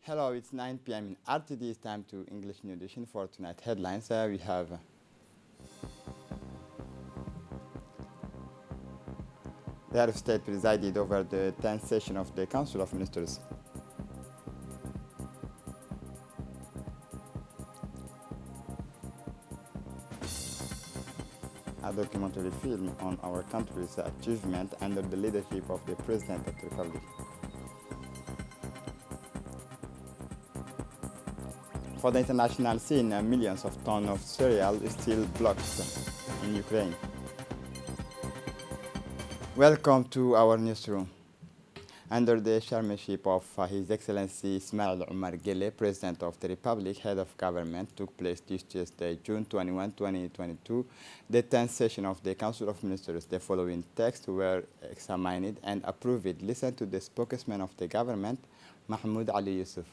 Hello, it's 9 p.m. in RTD. It's time to English New Edition for tonight headlines. We have the head of state presided over the 10th session of the Council of Ministers. A documentary film on our country's achievement under the leadership of the President of the Republic. For the international scene, millions of tons of cereal still blocked in Ukraine. Welcome to our newsroom. Under the chairmanship of His Excellency Ismail Omar Guelleh, President of the Republic, Head of Government, took place this Tuesday, June 21, 2022, the 10th session of the Council of Ministers. The following texts were examined and approved. Listen to the spokesman of the government, Mahmoud Ali Yusuf.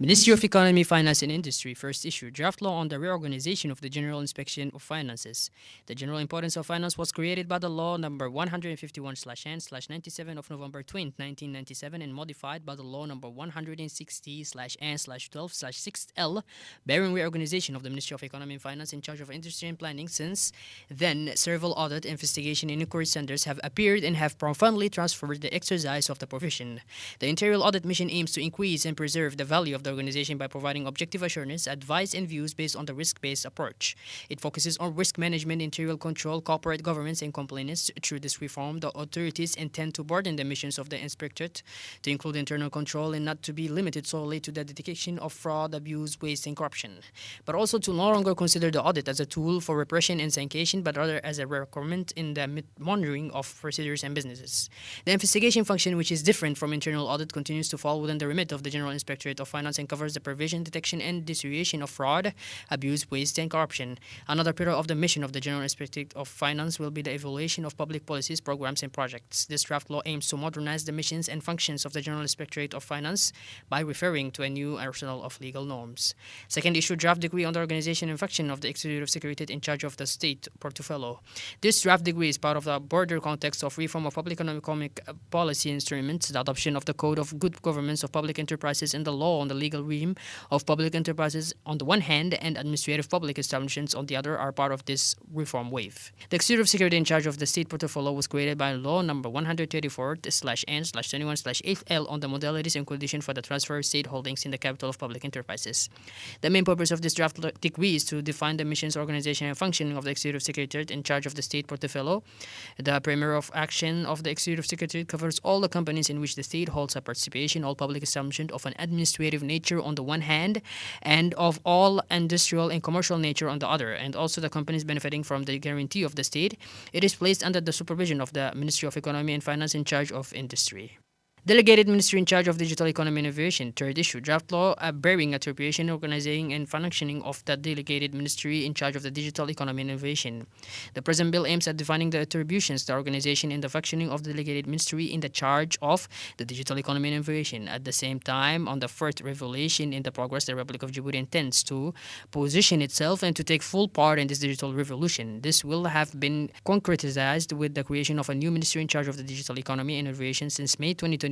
Ministry of Economy, Finance and Industry first issued draft law on the reorganization of the General Inspection of Finances. The general importance of finance was created by the law number 151/N/97 of November 20, 1997 and modified by the law number 160/N/12/6L, bearing reorganization of the Ministry of Economy and Finance in charge of industry and planning. Since then, several audit, investigation and inquiry centers have appeared and have profoundly transformed the exercise of the profession. The Interior Audit Mission aims to increase and preserve the value of the organization by providing objective assurance, advice, and views based on the risk-based approach. It focuses on risk management, interior control, corporate governance, and compliance. Through this reform, the authorities intend to broaden the missions of the inspectorate to include internal control and not to be limited solely to the detection of fraud, abuse, waste, and corruption, but also to no longer consider the audit as a tool for repression and sanctionation, but rather as a requirement in the monitoring of procedures and businesses. The investigation function, which is different from internal audit, continues to fall within the remit of the General Inspectorate of Finance and covers the prevention, detection, and dissuasion of fraud, abuse, waste, and corruption. Another pillar of the mission of the General Inspectorate of Finance will be the evaluation of public policies, programs, and projects. This draft law aims to modernize the missions and functions of the General Inspectorate of Finance by referring to a new arsenal of legal norms. Second issue, draft decree on the organization and function of the Executive Secretariat in charge of the state portfolio. This draft decree is part of the broader context of reform of public economic policy instruments, the adoption of the Code of Good Governance of Public Enterprises, and the law on the legal regime of public enterprises on the one hand and administrative public establishments on the other are part of this reform wave. The Executive Secretary in charge of the state portfolio was created by law number 134/N/21/8L on the modalities and conditions for the transfer of state holdings in the capital of public enterprises. The main purpose of this draft decree is to define the missions, organization, and functioning of the Executive Secretariat in charge of the state portfolio. The primary of action of the Executive Secretariat covers all the companies in which the state holds a participation, all public establishments of an administrative nature on the one hand, and of all industrial and commercial nature on the other, and also the companies benefiting from the guarantee of the state. It is placed under the supervision of the Ministry of Economy and Finance in charge of industry. Delegated Ministry in charge of Digital Economy and Innovation. Third issue, draft law bearing attribution, organizing, and functioning of the Delegated Ministry in charge of the Digital Economy and Innovation. The present bill aims at defining the attributions, the organization, and the functioning of the Delegated Ministry in the charge of the Digital Economy and Innovation. At the same time, on the fourth revolution in the progress, the Republic of Djibouti intends to position itself and to take full part in this digital revolution. This will have been concretized with the creation of a new ministry in charge of the Digital Economy and Innovation since May 2021,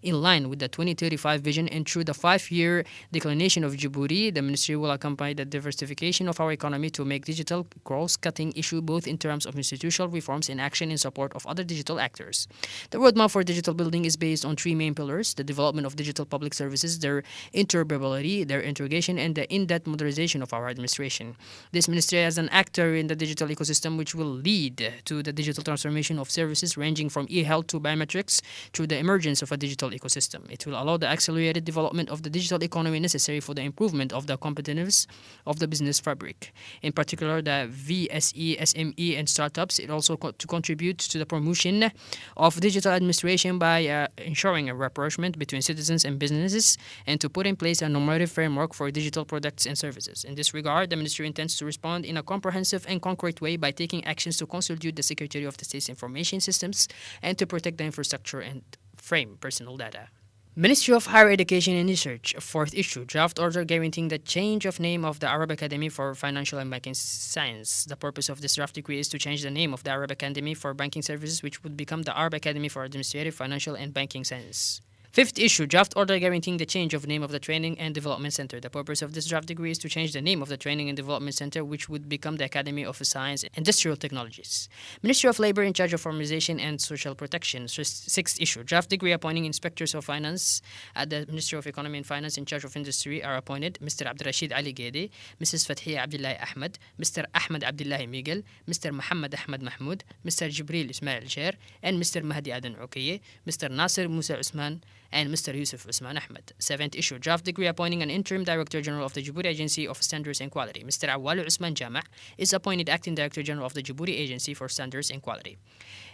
in line with the 2035 vision, and through the 5-year declination of Djibouti, the ministry will accompany the diversification of our economy to make digital cross-cutting issue both in terms of institutional reforms and action in support of other digital actors. The roadmap for digital building is based on 3 main pillars: the development of digital public services, their interoperability, their integration, and the in-depth modernization of our administration. This ministry as an actor in the digital ecosystem, which will lead to the digital transformation of services ranging from e-health to biometrics through the emergence of a digital ecosystem. It will allow the accelerated development of the digital economy necessary for the improvement of the competitiveness of the business fabric. In particular, the VSE, SME, and startups. It also to contribute to the promotion of digital administration by ensuring a rapprochement between citizens and businesses, and to put in place a normative framework for digital products and services. In this regard, the Ministry intends to respond in a comprehensive and concrete way by taking actions to consolidate the Secretary of the State's information systems and to protect the infrastructure and frame personal data. Ministry of Higher Education and Research, fourth issue, draft order guaranteeing the change of name of the Arab Academy for Financial and Banking Science. The purpose of this draft decree is to change the name of the Arab Academy for Banking Services, which would become the Arab Academy for Administrative, Financial, and Banking Science. Fifth issue, draft order guaranteeing the change of name of the Training and Development Center. The purpose of this draft decree is to change the name of the Training and Development Center, which would become the Academy of Science and Industrial Technologies. Ministry of Labor in charge of Formalization and Social Protection. Sixth issue, draft decree appointing inspectors of finance at the Ministry of Economy and Finance in charge of industry are appointed Mr. Abdurrashid Ali Gedi, Mrs. Fathia Abdullahi Ahmed, Mr. Ahmed Abdullahi Miguel, Mr. Muhammad Ahmed Mahmoud, Mr. Jibril Ismail Sher, and Mr. Mahdi Adan Ukiye, Mr. Nasir Musa Usman, and Mr. Yusuf Usman Ahmed. Seventh issue, draft decree appointing an interim Director General of the Djibouti Agency of Standards and Quality. Mr. Awal Usman Jama' is appointed Acting Director General of the Djibouti Agency for Standards and Quality.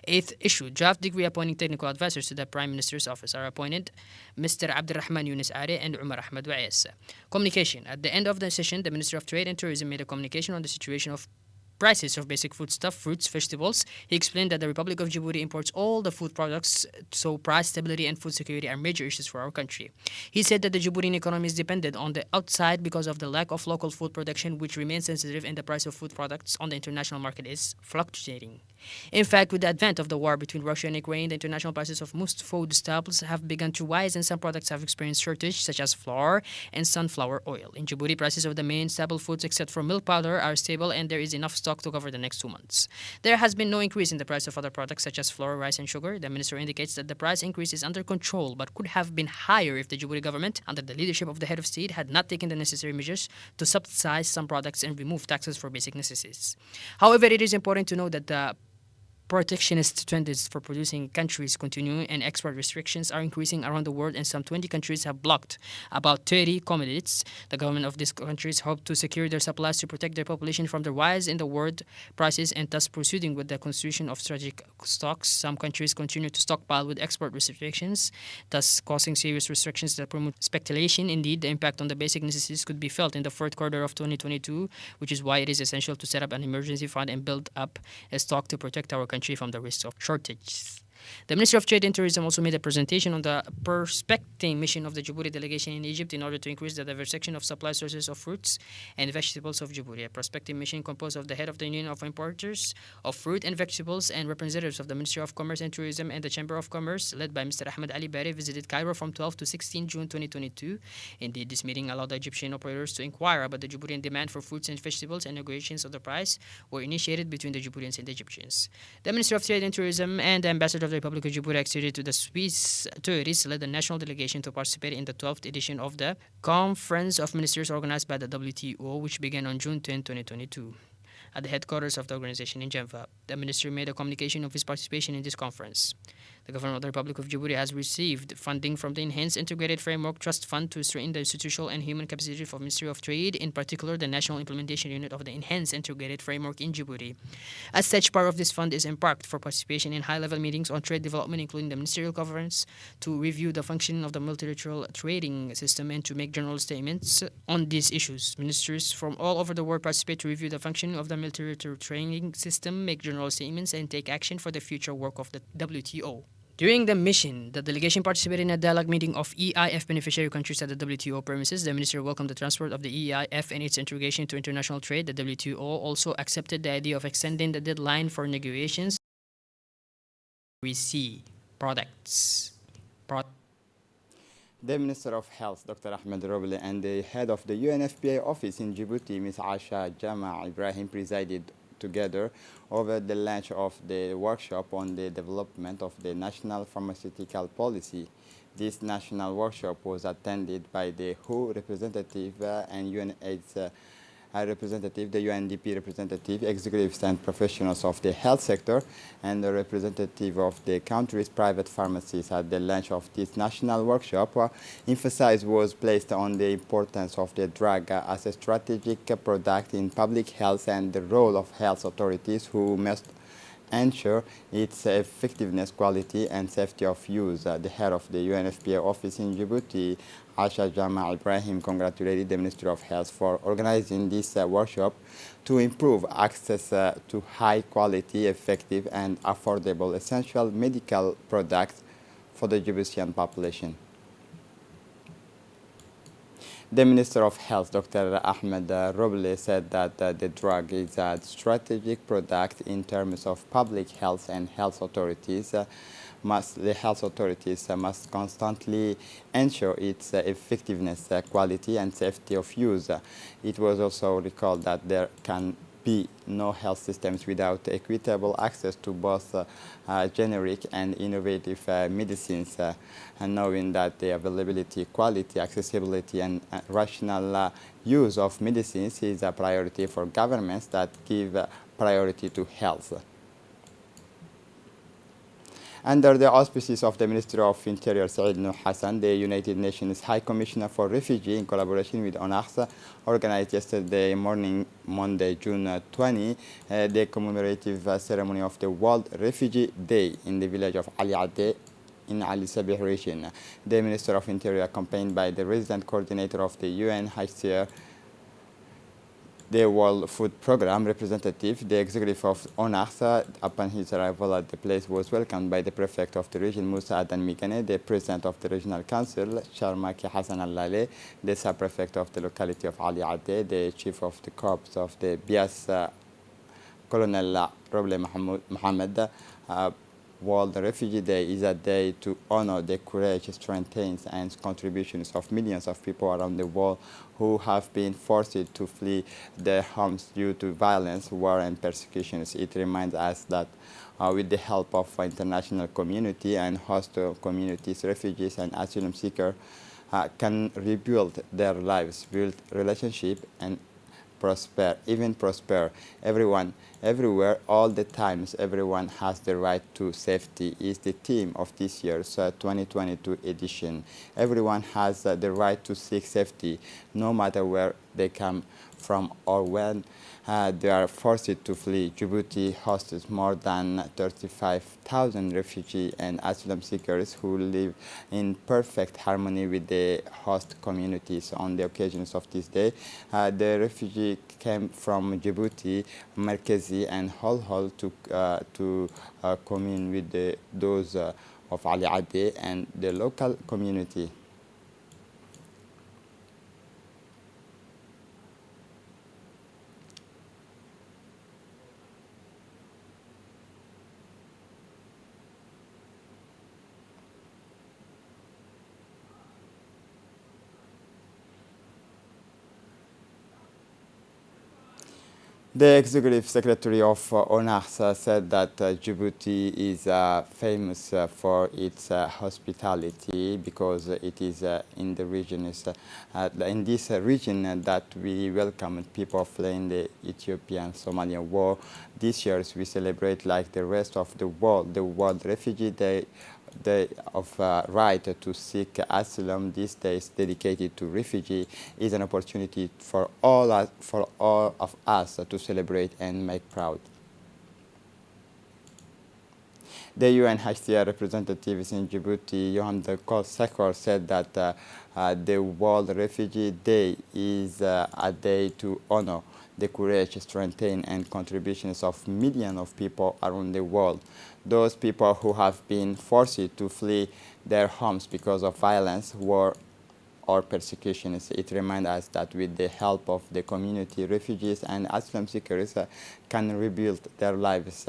Eighth issue, draft decree appointing technical advisors to the Prime Minister's office are appointed Mr. Abdurrahman Yunus Are and Umar Ahmed Wa'is. Communication. At the end of the session, the Minister of Trade and Tourism made a communication on the situation of prices of basic foodstuff, fruits, vegetables. He explained that the Republic of Djibouti imports all the food products, so price stability and food security are major issues for our country. He said that the Djiboutian economy is dependent on the outside because of the lack of local food production, which remains sensitive, and the price of food products on the international market is fluctuating. In fact, with the advent of the war between Russia and Ukraine, the international prices of most food staples have begun to rise, and some products have experienced shortage, such as flour and sunflower oil. In Djibouti, prices of the main staple foods, except for milk powder, are stable, and there is enough stock to cover the next 2 months. There has been no increase in the price of other products, such as flour, rice, and sugar. The minister indicates that the price increase is under control, but could have been higher if the Djibouti government, under the leadership of the head of state, had not taken the necessary measures to subsidize some products and remove taxes for basic necessities. However, it is important to note that the protectionist trends for producing countries continue, and export restrictions are increasing around the world, and some 20 countries have blocked about 30 commodities. The government of these countries hope to secure their supplies to protect their population from the rise in the world prices, and thus proceeding with the constitution of strategic stocks. Some countries continue to stockpile with export restrictions, thus causing serious restrictions that promote speculation. Indeed, the impact on the basic necessities could be felt in the fourth quarter of 2022, which is why it is essential to set up an emergency fund and build up a stock to protect our country from the risk of shortages. The Ministry of Trade and Tourism also made a presentation on the prospecting mission of the Djibouti delegation in Egypt in order to increase the diversification of supply sources of fruits and vegetables of Djibouti. A prospecting mission composed of the head of the Union of Importers of Fruit and Vegetables and representatives of the Ministry of Commerce and Tourism and the Chamber of Commerce, led by Mr. Ahmed Ali Bari, visited Cairo from 12 to 16 June 2022. Indeed, this meeting allowed the Egyptian operators to inquire about the Djiboutian demand for fruits and vegetables, and negotiations of the price were initiated between the Djiboutians and the Egyptians. The Minister of Trade and Tourism and the Ambassador of the Republic of Djibouti extended to the Swiss tourists led the national delegation to participate in the 12th edition of the Conference of Ministers organized by the WTO, which began on June 10, 2022. At the headquarters of the organization in Geneva, the minister made a communication of his participation in this conference. The government of the Republic of Djibouti has received funding from the Enhanced Integrated Framework Trust Fund to strengthen the institutional and human capacity of the Ministry of Trade, in particular the National Implementation Unit of the Enhanced Integrated Framework in Djibouti. As such, part of this fund is earmarked for participation in high-level meetings on trade development, including the ministerial conference, to review the functioning of the multilateral trading system and to make general statements on these issues. Ministers from all over the world participate to review the functioning of the multilateral trading system, make general statements, and take action for the future work of the WTO. During the mission, the delegation participated in a dialogue meeting of EIF beneficiary countries at the WTO premises. The minister welcomed the transport of the EIF and its integration to international trade. The WTO also accepted the idea of extending the deadline for negotiations. We see products. The Minister of Health, Dr. Ahmed Roble, and the head of the UNFPA office in Djibouti, Ms. Asha Jama' Ibrahim, presided together over the launch of the workshop on the development of the national pharmaceutical policy. This national workshop was attended by the WHO representative and UNAIDS representative, the UNDP representative, executives and professionals of the health sector, and the representative of the country's private pharmacies. At the launch of this national workshop, emphasis was placed on the importance of the drug as a strategic product in public health and the role of health authorities who must ensure its effectiveness, quality, and safety of use. The head of the UNFPA office in Djibouti, Asha Jama' Ibrahim, congratulated the Ministry of Health for organizing this workshop to improve access to high-quality, effective, and affordable essential medical products for the Djiboutian population. The Minister of Health, Dr. Ahmed Roble, said that the drug is a strategic product in terms of public health and health authorities the health authorities must constantly ensure its effectiveness, quality, and safety of use. It was also recalled that there can be no health systems without equitable access to both generic and innovative medicines, and knowing that the availability, quality, accessibility, and rational use of medicines is a priority for governments that give priority to health. Under the auspices of the Ministry of Interior, Said Nuh Hassan, the United Nations High Commissioner for Refugees, in collaboration with UNACHS, organized yesterday morning, Monday, June 20, the commemorative ceremony of the World Refugee Day in the village of Ali Ade in Ali Sabih region. The Minister of Interior, accompanied by the resident coordinator of the UNHCR, the World Food Programme representative, the executive of UNACHS, upon his arrival at the place, was welcomed by the prefect of the region, Musa Adan Migane, the president of the regional council, Sharmaki Hassan Al-Lale, the sub-prefect of the locality of Ali Ade, the chief of the corps of the Bias, Colonel Roble Mohammed. World Refugee Day is a day to honor the courage, strength, and contributions of millions of people around the world who have been forced to flee their homes due to violence, war, and persecutions. It reminds us that with the help of international community and host communities, refugees and asylum seekers can rebuild their lives, build relationship, and prosper. Everyone, everywhere, all the times, everyone has the right to safety is the theme of this year's 2022 edition. Everyone has the right to seek safety, no matter where they come from or when they are forced to flee. Djibouti hosts more than 35,000 refugees and asylum seekers who live in perfect harmony with the host communities. On the occasions of this day, the refugees came from Djibouti, Markazi, and Hol to commune with those of Ali Ade and the local community. The executive secretary of UNACHS said that Djibouti is famous for its hospitality because it is in the region, in this region that we welcome people fleeing the Ethiopian-Somalian war. This year we celebrate, like the rest of the World Refugee Day of right to seek asylum. This day is dedicated to refugees is an opportunity for all of us to celebrate and make proud. The UNHCR representatives in Djibouti, Johan de Sekor, said that the World Refugee Day is a day to honor the courage, strength, and contributions of millions of people around the world. Those people who have been forced to flee their homes because of violence, war, or persecutions. It reminds us that with the help of the community, refugees and asylum seekers can rebuild their lives.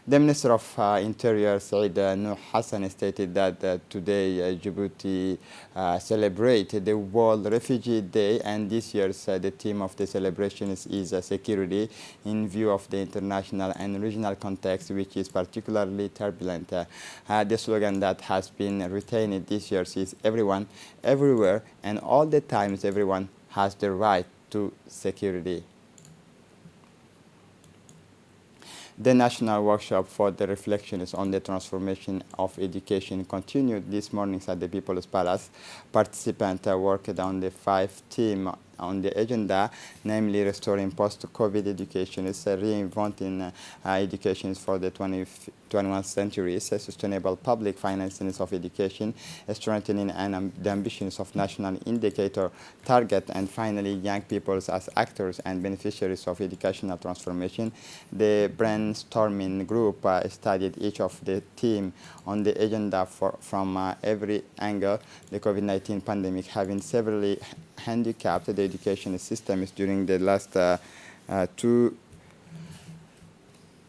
The Minister of Interior, Said Nuh Hassan, stated that today Djibouti celebrates the World Refugee Day, and this year's the theme of the celebration is security in view of the international and regional context, which is particularly turbulent. The slogan that has been retained this year is everyone, everywhere, and all the times everyone has the right to security. The national workshop for the reflections on the transformation of education continued this morning at the People's Palace. Participants worked on the 5 themes on the agenda, namely restoring post-COVID education, reinventing education for the 21st century, sustainable public financing of education, strengthening the ambitions of national indicator target, and finally from people as actors and beneficiaries of educational transformation. The brainstorming group studied each of the themes on the agenda from every angle. The COVID-19 pandemic having severely handicapped the education systems during the last 2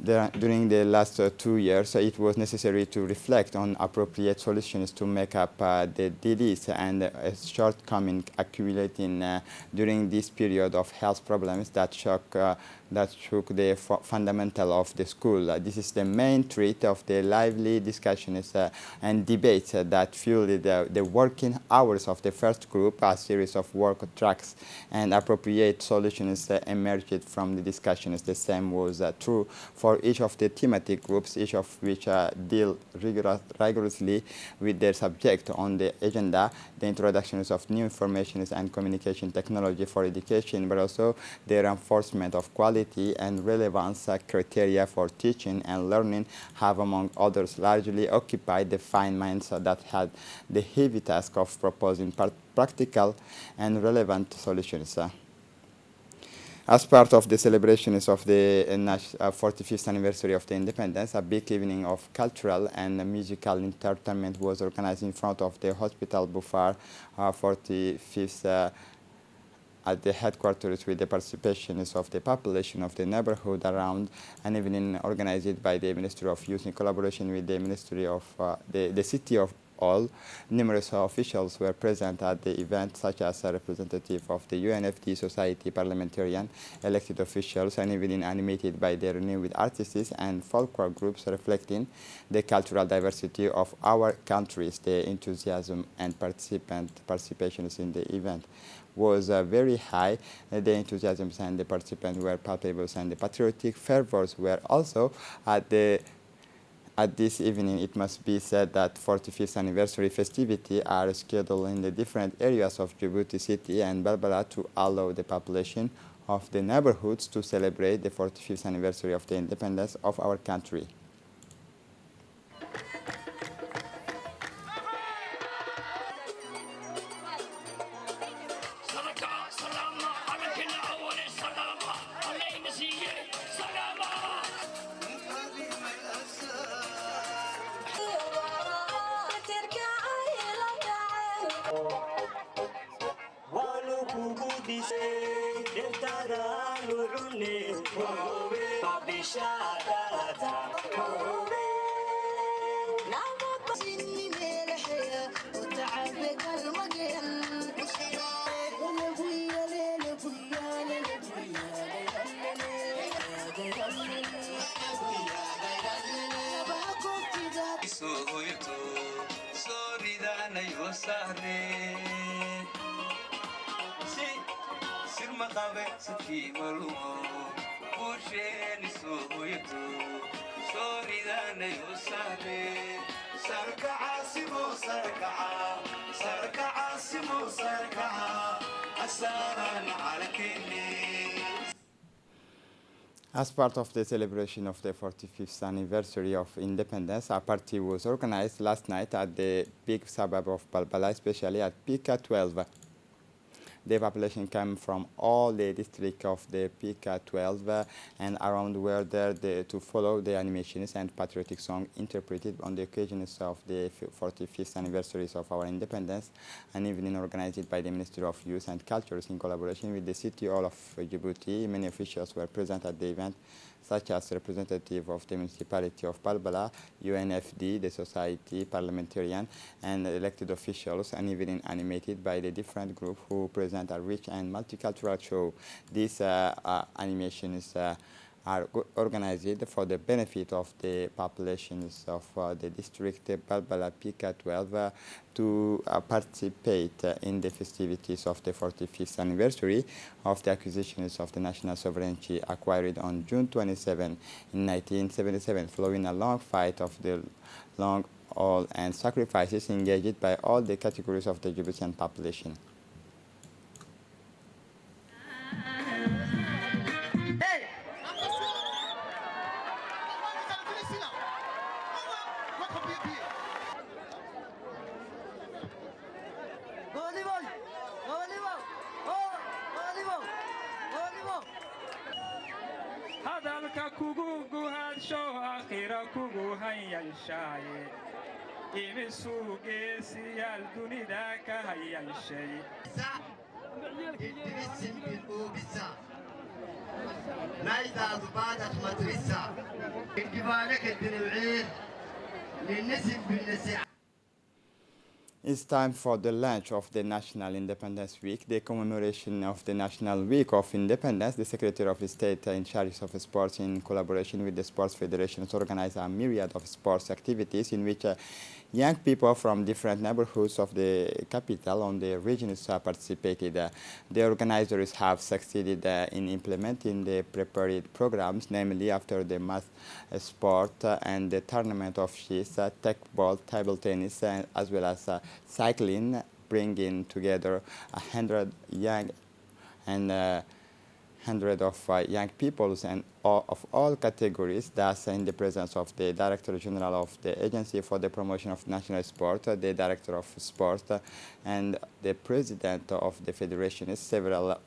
during the last 2 years, it was necessary to reflect on appropriate solutions to make up the delays and shortcomings accumulating during this period of health problems that shook the fundamental of the school. This is the main thread of the lively discussions and debates that fueled the working hours of the first group. A series of work tracks and appropriate solutions emerged from the discussions. The same was true for each of the thematic groups, each of which deal rigorously with their subject on the agenda, the introductions of new information and communication technology for education, but also the reinforcement of quality and relevance criteria for teaching and learning have, among others, largely occupied the fine minds that had the heavy task of proposing practical and relevant solutions. As part of the celebrations of the 45th anniversary of the independence, a big evening of cultural and musical entertainment was organized in front of the Hospital Bufar 45th at the headquarters with the participations of the population of the neighborhood around, an evening organized by the Ministry of Youth in collaboration with the Ministry of the City of All. Numerous officials were present at the event, such as a representative of the UNFD Society parliamentarian, elected officials, an evening animated by the renewed artists and folklore groups reflecting the cultural diversity of our countries. The enthusiasm and participations in the event was very high. The enthusiasm and the participants were palpable, and the patriotic fervors were also at this evening. It must be said that 45th anniversary festivities are scheduled in the different areas of Djibouti City and Balbala to allow the population of the neighborhoods to celebrate the 45th anniversary of the independence of our country. As part of the celebration of the 45th anniversary of independence, a party was organized last night at the big suburb of Balbala, especially at Pika 12. The population came from all the districts of the Pika 12 and around were there to follow the animations and patriotic songs interpreted on the occasions of the 45th anniversaries of our independence, an evening organized by the Ministry of Youth and Cultures in collaboration with the City Hall of Djibouti. Many officials were present at the event, such as representative of the municipality of Balbala, UNFD, the society parliamentarian, and elected officials, and even animated by the different groups who present a rich and multicultural show. These animations are organized for the benefit of the populations of the district Balbala Pika 12 to participate in the festivities of the 45th anniversary of the acquisitions of the national sovereignty acquired on June 27 in 1977, following a long fight of the long all and sacrifices engaged by all the categories of the Djiboutian population. نايدا ضباطك مدرسة انجبالك الدنوعين للنسب بالنسي. It's time for the launch of the National Independence Week, the commemoration of the National Week of Independence. The Secretary of State in charge of sports, in collaboration with the sports federations, organize a myriad of sports activities in which young people from different neighborhoods of the capital on the regions participated. The organizers have succeeded in implementing the prepared programs, namely after the mass sport and the tournament of chess, tech ball, table tennis, as well as cycling, bringing together 100 young and hundred of young people and of all categories. Thus, in the presence of the Director General of the Agency for the Promotion of National Sport, the Director of Sport, and the President of the Federation, several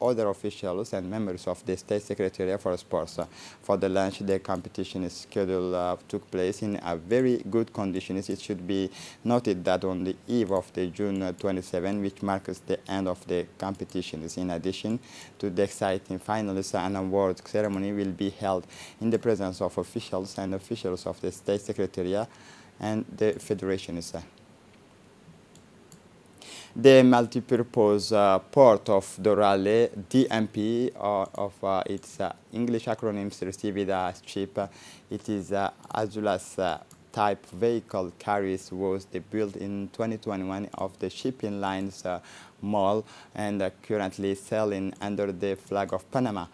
other officials and members of the State Secretariat for Sports. For the launch, the competition is scheduled took place in a very good conditions. It should be noted that on the eve of the June 27, which marks the end of the competitions. In addition to the exciting finals, an award ceremony will be held in the presence of officials and officials of the State Secretariat and the federations. The multi-purpose port of Dorale, DMP, of its English acronyms received as cheap. It is Azulas type vehicle carries was built in 2021 of the shipping lines mall and currently selling under the flag of Panama.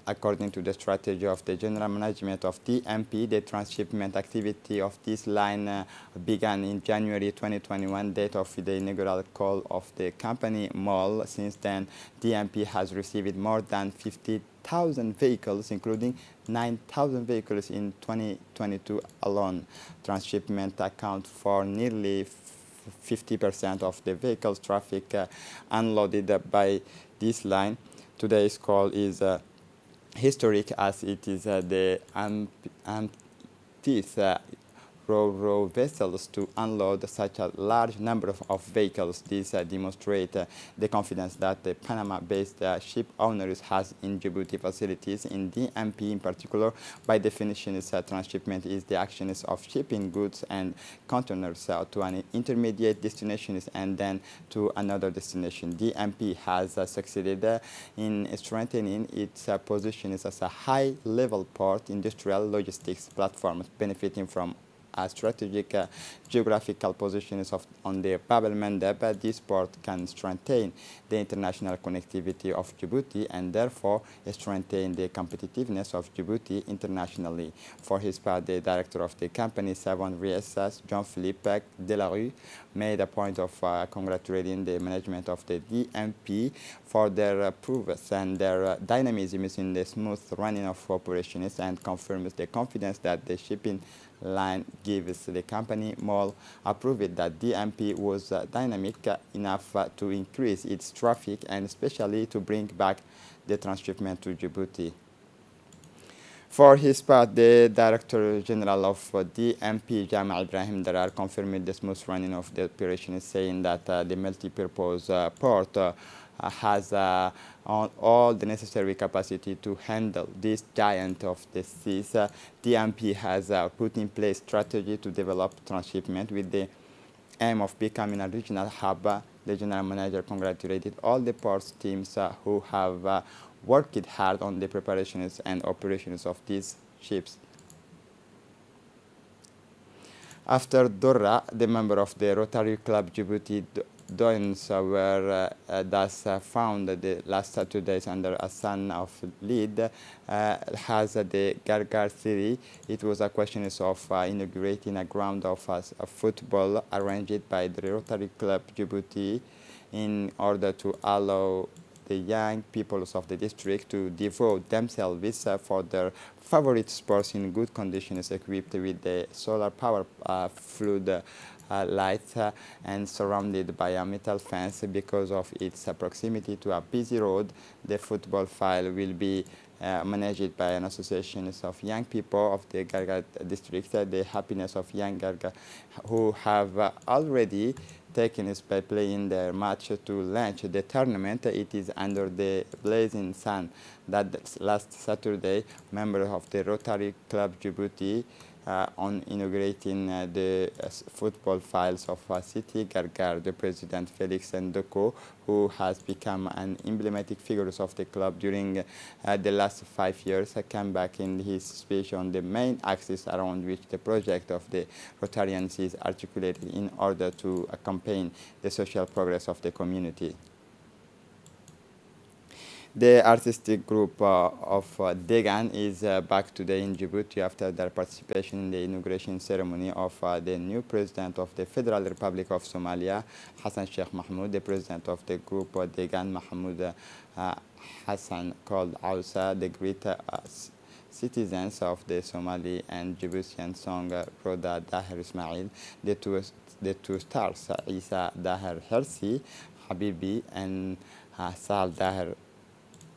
According to the strategy of the general management of DMP, the transshipment activity of this line began in January 2021, date of the inaugural call of the company mall. Since then, DMP has received more than 50,000 vehicles, including 9,000 vehicles in 2022 alone. Transshipment accounts for nearly 50% of the vehicles traffic unloaded by this line. Today's call is historic as it is the umpteenth ro-ro vessels to unload such a large number of vehicles. This demonstrates the confidence that the Panama-based ship owners has in Djibouti facilities. In DMP in particular, by definition, transshipment is the actions of shipping goods and containers to an intermediate destination and then to another destination. DMP has succeeded in strengthening its position as a high-level port industrial logistics platform, benefiting from strategic geographical positions on the Bab el-Mandeb. This port can strengthen the international connectivity of Djibouti and therefore strengthen the competitiveness of Djibouti internationally. For his part, the director of the company, Savon Riesas, Jean-Philippe Delarue, made a point of congratulating the management of the DMP for their prowess and their dynamism in the smooth running of operations and confirms the confidence that the shipping line gives the company. MOL approved that DMP was dynamic enough to increase its traffic and especially to bring back the transshipment to Djibouti. For his part, the Director General of DMP, Jamal Ibrahim Darar, confirmed the smooth running of the operation, saying that the multi-purpose port has all the necessary capacity to handle this giant of the seas. DMP has put in place strategy to develop transshipment with the aim of becoming a regional hub. The General Manager congratulated all the ports teams who have worked hard on the preparations and operations of these ships. After Dora, the member of the Rotary Club Djibouti Doins were thus found the last Saturdays under a son of lead has the Gargar City. It was a question of inaugurating a ground of football arranged by the Rotary Club Djibouti in order to allow the young peoples of the district to devote themselves for their favorite sports in good conditions, equipped with the solar power flood lights and surrounded by a metal fence. Because of its proximity to a busy road, the football field will be managed by an association of young people of the Gargar district. The happiness of young Gargar who have already taken is by playing their match to launch the tournament. It is under the blazing sun that last Saturday, members of the Rotary Club Djibouti on inaugurating the football files of City Gargar, the president Felix Ndoko, who has become an emblematic figure of the club during the last 5 years, came back in his speech on the main axis around which the project of the Rotarians is articulated in order to accompany the social progress of the community. The artistic group of Degan is back today in Djibouti after their participation in the inauguration ceremony of the new president of the Federal Republic of Somalia, Hassan Sheikh Mahmoud. The president of the group Degan, Mahmoud Hassan, called Ausa the great citizens of the Somali and Djiboutian song Roda Daher Ismail, the two stars, Isa Daher Hersi, Habibi, and Sal Daher,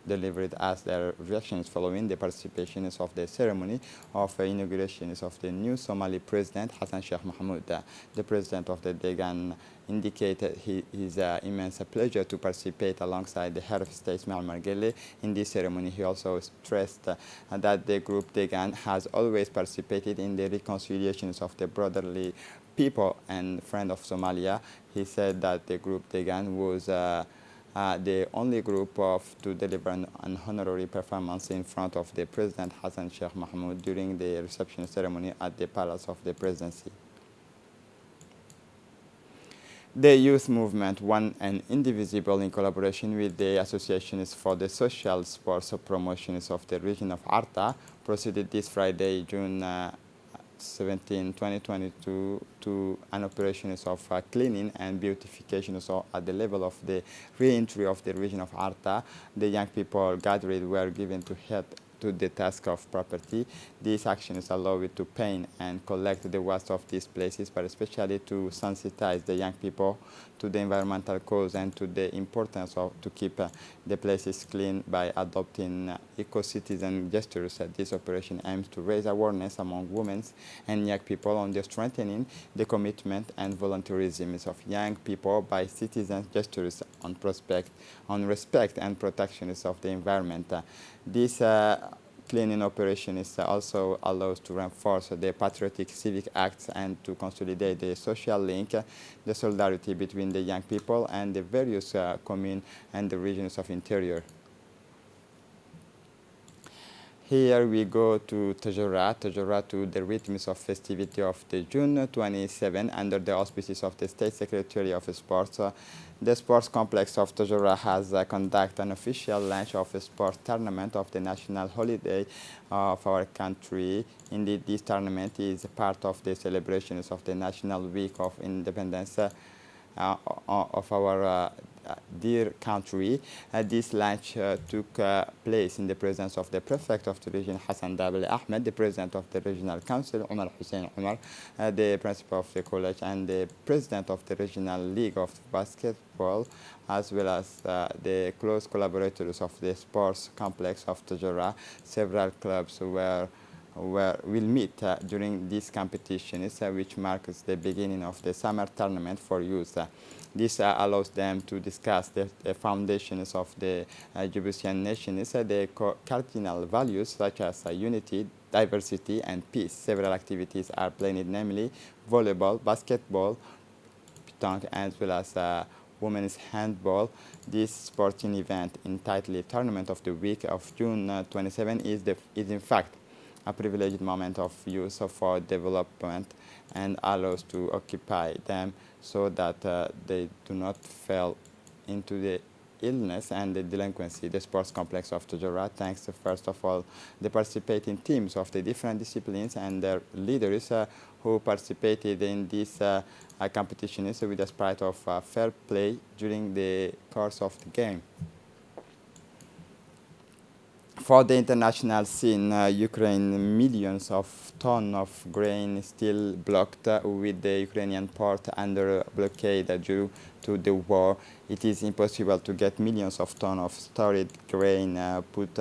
delivered as their reactions following the participations of the ceremony of inaugurations of the new Somali president, Hassan Sheikh Mahmoud. The president of the Degan indicated his immense pleasure to participate alongside the head of state, Ismail Omar Guelleh, in this ceremony. He also stressed that the group Degan has always participated in the reconciliations of the brotherly people and friend of Somalia. He said that the group Degan was the only group to deliver an honorary performance in front of the President Hassan Sheikh Mahmoud during the reception ceremony at the Palace of the Presidency. The youth movement, one and indivisible, in collaboration with the Associations for the Social Sports Promotions of the region of Arta, proceeded this Friday, June 17, 2022, to an operation of cleaning and beautification. So at the level of the re-entry of the region of Arta, the young people gathered were given to help to the task of property. These actions allow it to paint and collect the waste of these places, but especially to sensitize the young people to the environmental cause and to the importance of to keep the places clean by adopting eco-citizen gestures. This operation aims to raise awareness among women and young people on the strengthening the commitment and volunteerism of young people by citizen gestures on respect and protection of the environment. This cleaning operation also allows to reinforce the patriotic civic acts and to consolidate the social link, the solidarity between the young people and the various communes and the regions of interior. Here we go to Tajura to the rhythms of festivity of the June 27 under the auspices of the State Secretary of Sports. The sports complex of Tajura has conducted an official launch of a sports tournament of the national holiday of our country. Indeed, this tournament is part of the celebrations of the National Week of Independence of our dear country. This launch took place in the presence of the prefect of the region, Hassan Dabel Ahmed, the president of the regional council, Omar Hussein Omar, the principal of the college, and the president of the regional league of basketball, as well as the close collaborators of the sports complex of Tajura. Several clubs will meet during this competition, which marks the beginning of the summer tournament for youth. This allows them to discuss the foundations of the Djiboutian nation, the cardinal values such as unity, diversity, and peace. Several activities are planned, namely volleyball, basketball, pétanque, as well as women's handball. This sporting event, entitled Tournament of the Week of June 27, is in fact a privileged moment of youth for development and allows to occupy them so that they do not fall into the illness and the delinquency. The sports complex of Tajura thanks first of all the participating teams of the different disciplines and their leaders who participated in this competition with the spirit of fair play during the course of the game. For the international scene, Ukraine, millions of tons of grain still blocked with the Ukrainian port under blockade due to the war. It is impossible to get millions of tons of stored grain put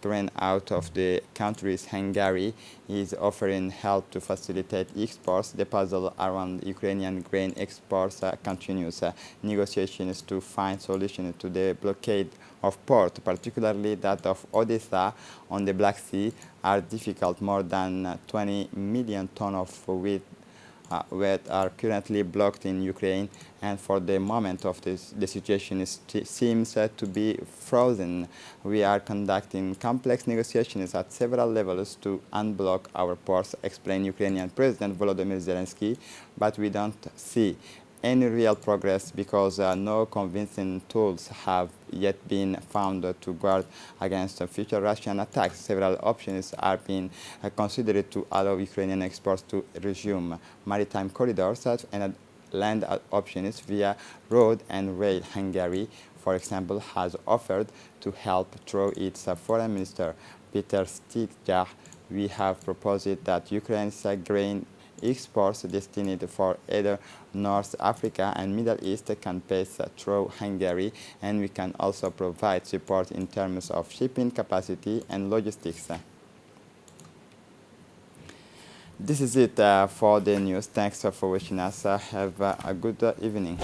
grain out of the countries. Hungary is offering help to facilitate exports. The puzzle around Ukrainian grain exports continues. Negotiations to find solutions to the blockade of port, particularly that of Odessa on the Black Sea, are difficult. More than 20 million tons of wheat are currently blocked in Ukraine, and for the moment of this, the situation seems to be frozen. We are conducting complex negotiations at several levels to unblock our ports, explained Ukrainian President Volodymyr Zelensky, but we don't see any real progress because no convincing tools have yet been found to guard against future Russian attacks. Several options are being considered to allow Ukrainian exports to resume. Maritime corridors and land options via road and rail. Hungary, for example, has offered to help through its foreign minister, Peter Stigach. We have proposed that Ukraine's grain exports destined for either North Africa and Middle East can pass through Hungary, and we can also provide support in terms of shipping capacity and logistics. This is it for the news. Thanks for watching us. Have a good evening.